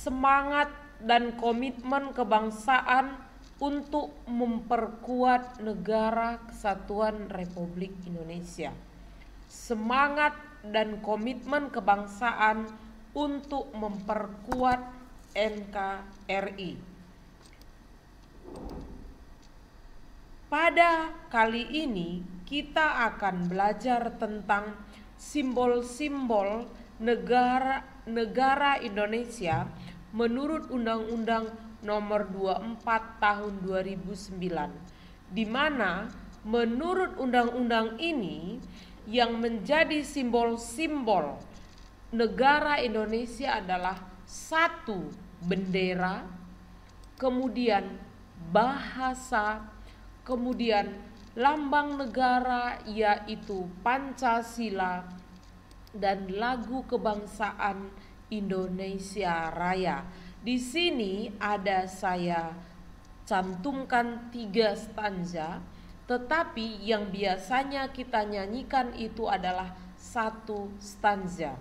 semangat dan komitmen kebangsaan untuk memperkuat negara kesatuan Republik Indonesia. Semangat dan komitmen kebangsaan untuk memperkuat NKRI. Pada kali ini kita akan belajar tentang simbol-simbol negara Indonesia menurut Undang-Undang Nomor 24 Tahun 2009, di mana menurut undang-undang ini yang menjadi simbol-simbol negara Indonesia adalah satu, bendera, kemudian bahasa, kemudian lambang negara yaitu Pancasila, dan lagu kebangsaan Indonesia Raya. Di sini ada saya cantumkan 3 stanza, tetapi yang biasanya kita nyanyikan itu adalah 1 stanza.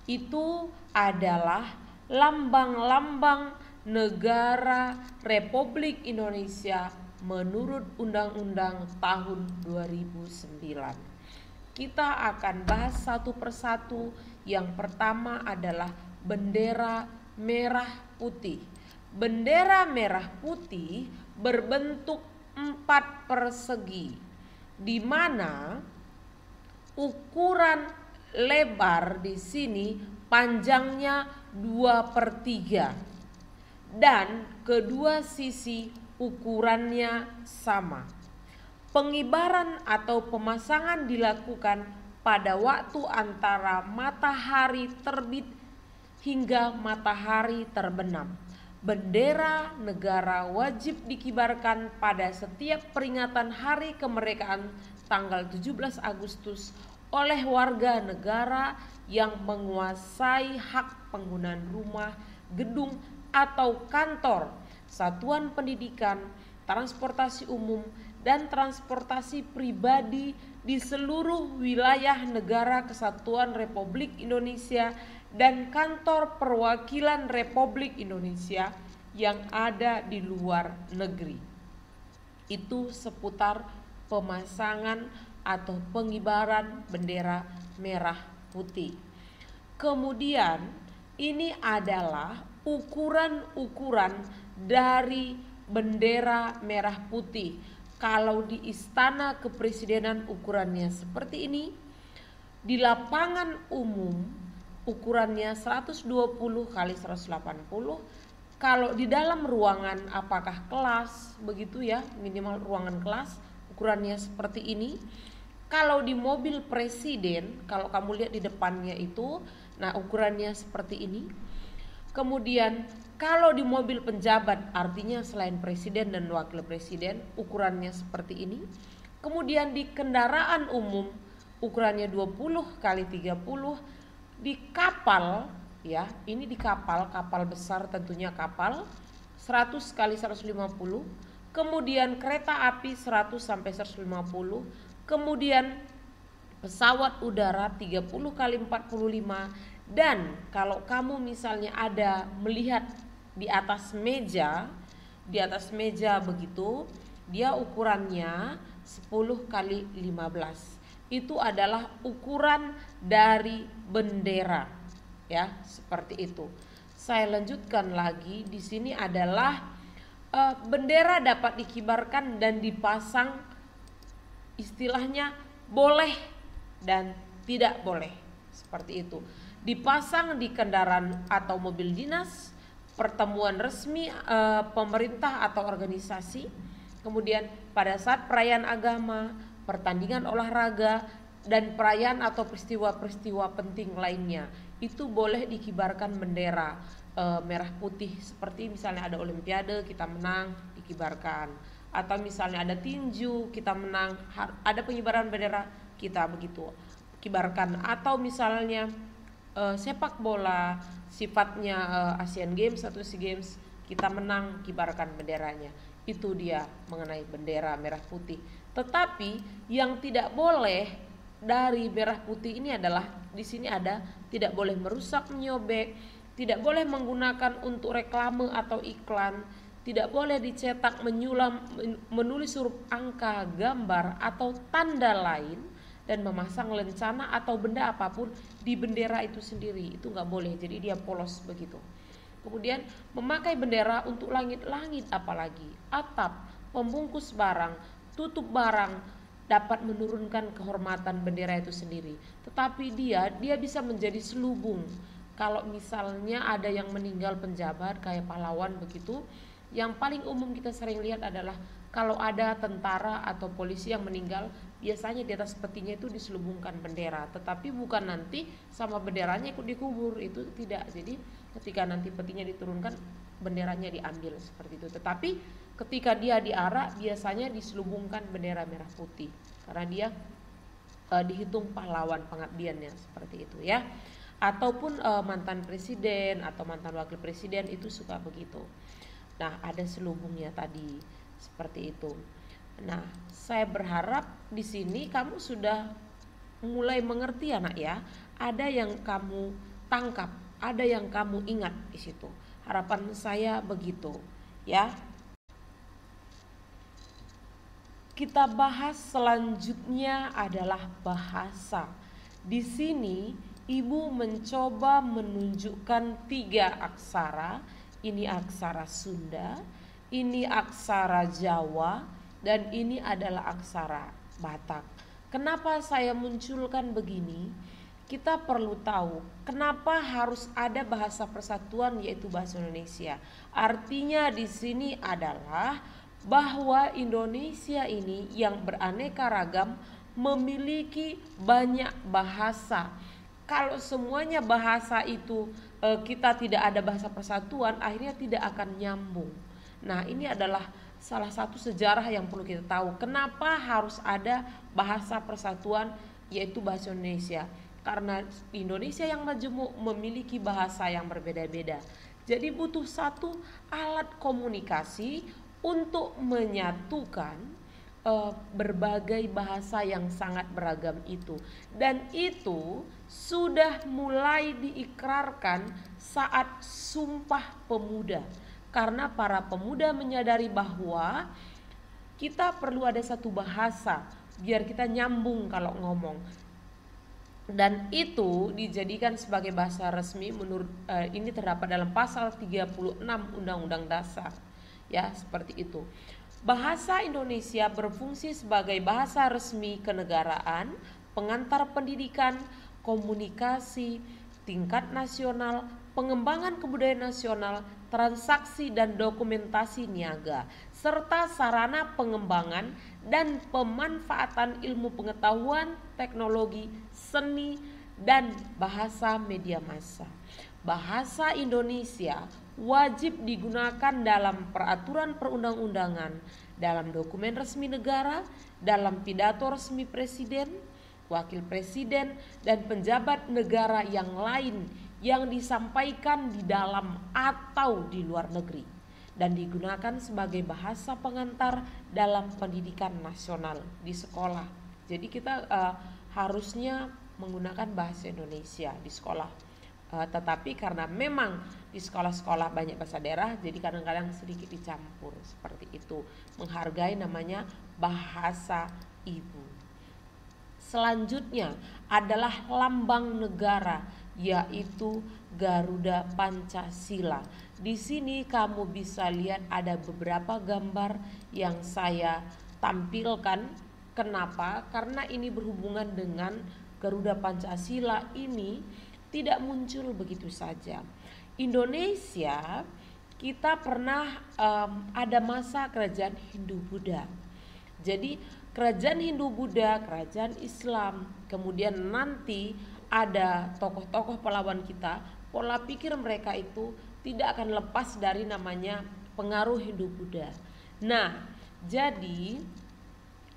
Itu adalah lambang-lambang negara Republik Indonesia menurut Undang-Undang tahun 2009. Kita akan bahas satu persatu. Yang pertama adalah bendera merah putih. Bendera merah putih berbentuk 4 persegi, di mana ukuran lebar di sini panjangnya 2/3 dan kedua sisi ukurannya sama. Pengibaran atau pemasangan dilakukan pada waktu antara matahari terbit hingga matahari terbenam. Bendera negara wajib dikibarkan pada setiap peringatan hari kemerdekaan tanggal 17 Agustus oleh warga negara yang menguasai hak penggunaan rumah, gedung, atau kantor, satuan pendidikan, transportasi umum, dan transportasi pribadi di seluruh wilayah negara kesatuan Republik Indonesia dan kantor perwakilan Republik Indonesia yang ada di luar negeri. Itu seputar pemasangan atau pengibaran bendera merah putih. Kemudian ini adalah ukuran-ukuran dari bendera merah putih. Kalau di Istana Kepresidenan ukurannya seperti ini, di lapangan umum ukurannya 120 x 180. Kalau di dalam ruangan apakah kelas begitu ya, minimal ruangan kelas ukurannya seperti ini. Kalau di mobil presiden, kalau kamu lihat di depannya itu, nah ukurannya seperti ini. Kemudian kalau di mobil penjabat, artinya selain presiden dan wakil presiden, ukurannya seperti ini. Kemudian di kendaraan umum ukurannya 20 x 30. Di kapal ya, ini di kapal besar tentunya kapal 100 x 150. Kemudian kereta api 100 sampai 150. Kemudian pesawat udara 30 x 45. Dan kalau kamu misalnya ada melihat di atas meja begitu, dia ukurannya 10 x 15. Itu adalah ukuran dari bendera ya, seperti itu. Saya lanjutkan lagi, di sini adalah bendera dapat dikibarkan dan dipasang, istilahnya boleh dan tidak boleh, seperti itu. Dipasang di kendaraan atau mobil dinas, pertemuan resmi pemerintah atau organisasi, kemudian pada saat perayaan agama, pertandingan olahraga, dan perayaan atau peristiwa-peristiwa penting lainnya, itu boleh dikibarkan bendera merah putih. Seperti misalnya ada olimpiade, kita menang, dikibarkan. Atau misalnya ada tinju, kita menang, ada pengibaran bendera, kita begitu kibarkan. Atau misalnya sepak bola, sifatnya Asian Games atau SEA Games, kita menang, kibarkan benderanya. Itu dia mengenai bendera merah putih. Tetapi yang tidak boleh dari merah putih ini adalah, di sini ada, tidak boleh merusak, menyobek, tidak boleh menggunakan untuk reklame atau iklan, tidak boleh dicetak, menulis huruf angka, gambar atau tanda lain, dan memasang lencana atau benda apapun di bendera itu sendiri. Itu nggak boleh, jadi dia polos begitu. Kemudian memakai bendera untuk langit-langit, apalagi atap, pembungkus barang, tutup barang, dapat menurunkan kehormatan bendera itu sendiri. Tetapi dia bisa menjadi selubung. Kalau misalnya ada yang meninggal penjabat kayak pahlawan begitu, yang paling umum kita sering lihat adalah kalau ada tentara atau polisi yang meninggal, biasanya di atas petinya itu diselubungkan bendera, tetapi bukan nanti sama benderanya ikut dikubur, itu tidak. Jadi ketika nanti petinya diturunkan, benderanya diambil seperti itu. Tetapi ketika dia diarak, biasanya diselubungkan bendera merah putih karena dia dihitung pahlawan pengabdiannya, seperti itu ya. Ataupun mantan presiden atau mantan wakil presiden itu suka begitu. Nah, ada selubungnya tadi seperti itu. Nah, saya berharap di sini kamu sudah mulai mengerti anak ya. Ada yang kamu tangkap, ada yang kamu ingat di situ. Harapan saya begitu, ya. Kita bahas selanjutnya adalah bahasa. Di sini Ibu mencoba menunjukkan 3 aksara. Ini aksara Sunda, ini aksara Jawa, dan ini adalah aksara Batak. Kenapa saya munculkan begini? Kita perlu tahu kenapa harus ada bahasa persatuan, yaitu bahasa Indonesia. Artinya di sini adalah bahwa Indonesia ini yang beraneka ragam memiliki banyak bahasa. Kalau semuanya bahasa itu kita tidak ada bahasa persatuan, akhirnya tidak akan nyambung. Nah, ini adalah salah satu sejarah yang perlu kita tahu. Kenapa harus ada bahasa persatuan, yaitu bahasa Indonesia? Karena Indonesia yang majemuk memiliki bahasa yang berbeda-beda. Jadi butuh satu alat komunikasi untuk menyatukan berbagai bahasa yang sangat beragam itu. Dan itu sudah mulai diikrarkan saat Sumpah Pemuda. Karena para pemuda menyadari bahwa kita perlu ada satu bahasa biar kita nyambung kalau ngomong. Dan itu dijadikan sebagai bahasa resmi menurut ini terdapat dalam pasal 36 Undang-Undang Dasar. Ya, seperti itu. Bahasa Indonesia berfungsi sebagai bahasa resmi kenegaraan, pengantar pendidikan, komunikasi, tingkat nasional, pengembangan kebudayaan nasional, transaksi dan dokumentasi niaga, serta sarana pengembangan dan pemanfaatan ilmu pengetahuan, teknologi, seni, dan bahasa media massa. Bahasa Indonesia wajib digunakan dalam peraturan perundang-undangan, dalam dokumen resmi negara, dalam pidato resmi presiden, wakil presiden, dan pejabat negara yang lain yang disampaikan di dalam atau di luar negeri, dan digunakan sebagai bahasa pengantar dalam pendidikan nasional di sekolah. Jadi kita harusnya menggunakan bahasa Indonesia di sekolah. Tetapi karena memang di sekolah-sekolah banyak bahasa daerah, jadi kadang-kadang sedikit dicampur seperti itu. Menghargai namanya bahasa ibu. Selanjutnya adalah lambang negara, yaitu Garuda Pancasila. Di sini kamu bisa lihat ada beberapa gambar yang saya tampilkan. Kenapa? Karena ini berhubungan dengan Garuda Pancasila ini tidak muncul begitu saja. Indonesia kita pernah ada masa kerajaan Hindu-Buddha. Jadi kerajaan Hindu-Buddha, kerajaan Islam, kemudian nanti ada tokoh-tokoh pahlawan kita, pola pikir mereka itu tidak akan lepas dari namanya pengaruh Hindu-Buddha. Nah, jadi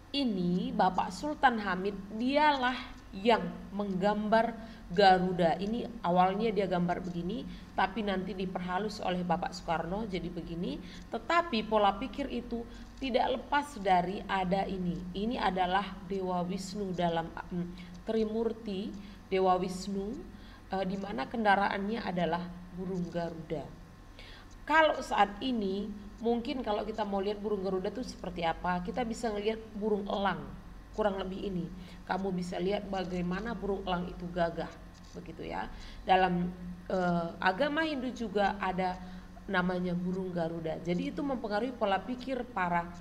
ini Bapak Sultan Hamid dialah yang menggambar Garuda. Ini awalnya dia gambar begini, tapi nanti diperhalus oleh Bapak Soekarno jadi begini. Tetapi pola pikir itu tidak lepas dari ada ini. Ini adalah Dewa Wisnu dalam Trimurti Dewa Wisnu, di mana kendaraannya adalah burung Garuda. Kalau saat ini mungkin kalau kita mau lihat burung Garuda itu seperti apa, kita bisa melihat burung elang, kurang lebih ini. Kamu bisa lihat bagaimana burung elang itu gagah, begitu ya. Dalam agama Hindu juga ada namanya burung Garuda. Jadi itu mempengaruhi pola pikir para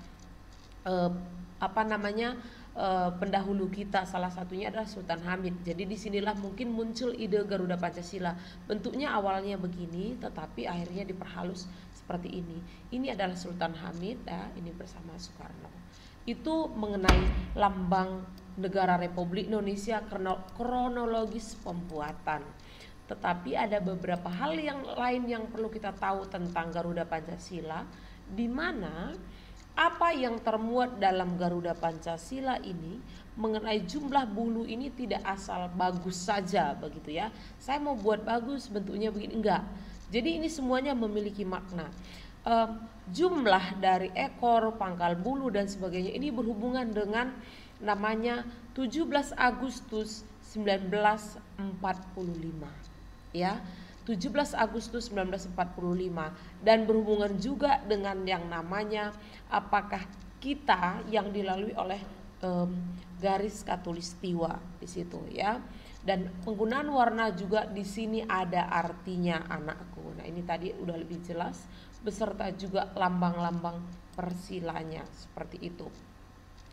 pendahulu kita. Salah satunya adalah Sultan Hamid. Jadi disinilah mungkin muncul ide Garuda Pancasila. Bentuknya awalnya begini, tetapi akhirnya diperhalus seperti ini. Ini adalah Sultan Hamid, ya, ini bersama Soekarno. Itu mengenai lambang negara Republik Indonesia kronologis pembuatan. Tetapi ada beberapa hal yang lain yang perlu kita tahu tentang Garuda Pancasila, di mana apa yang termuat dalam Garuda Pancasila ini mengenai jumlah bulu ini tidak asal bagus saja, begitu ya. Saya mau buat bagus bentuknya begini, enggak. Jadi ini semuanya memiliki makna. Jumlah dari ekor, pangkal bulu dan sebagainya ini berhubungan dengan namanya 17 Agustus 1945 ya. 17 Agustus 1945 dan berhubungan juga dengan yang namanya apakah kita yang dilalui oleh garis khatulistiwa di situ ya. Dan penggunaan warna juga di sini ada artinya anakku. Nah, ini tadi udah lebih jelas beserta juga lambang-lambang persilanya seperti itu.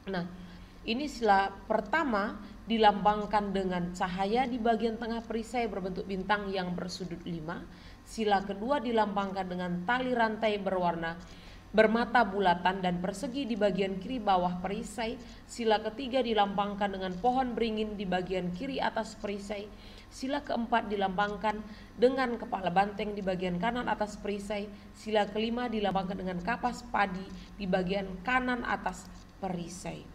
Nah, ini sila pertama dilambangkan dengan cahaya di bagian tengah perisai berbentuk bintang yang bersudut 5. Sila kedua dilambangkan dengan tali rantai bermata bulatan dan persegi di bagian kiri bawah perisai. Sila ketiga dilambangkan dengan pohon beringin di bagian kiri atas perisai. Sila keempat dilambangkan dengan kepala banteng di bagian kanan atas perisai. Sila kelima dilambangkan dengan kapas padi di bagian kanan atas perisai.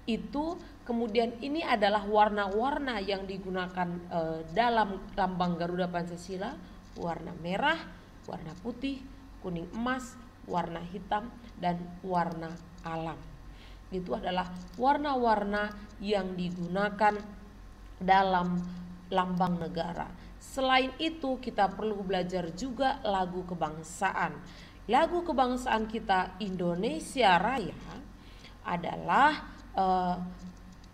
Itu kemudian ini adalah warna-warna yang digunakan dalam lambang Garuda Pancasila. Warna merah, warna putih, kuning emas, warna hitam, dan warna alam. Itu adalah warna-warna yang digunakan dalam lambang negara. Selain itu kita perlu belajar juga lagu kebangsaan. Lagu kebangsaan kita Indonesia Raya adalah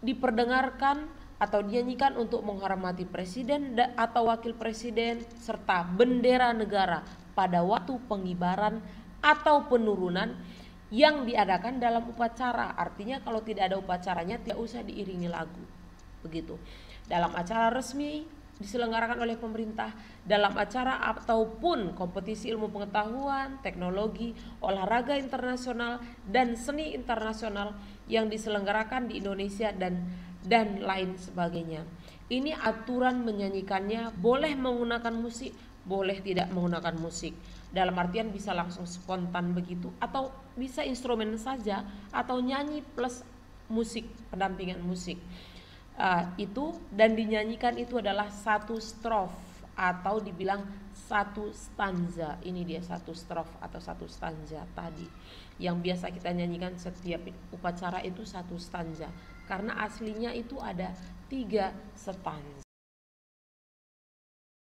diperdengarkan atau dinyanyikan untuk menghormati presiden atau wakil presiden serta bendera negara pada waktu pengibaran atau penurunan yang diadakan dalam upacara. Artinya kalau tidak ada upacaranya tidak usah diiringi lagu. Begitu. Dalam acara resmi diselenggarakan oleh pemerintah, dalam acara ataupun kompetisi ilmu pengetahuan, teknologi, olahraga internasional dan seni internasional yang diselenggarakan di Indonesia dan lain sebagainya. Ini aturan menyanyikannya, boleh menggunakan musik, boleh tidak menggunakan musik. Dalam artian bisa langsung spontan begitu, atau bisa instrumen saja, atau nyanyi plus musik, pendampingan musik. Itu dan dinyanyikan itu adalah satu strof atau dibilang satu stanza. Ini dia satu strof atau satu stanza tadi yang biasa kita nyanyikan setiap upacara itu satu stanza, karena aslinya itu ada 3 stanza.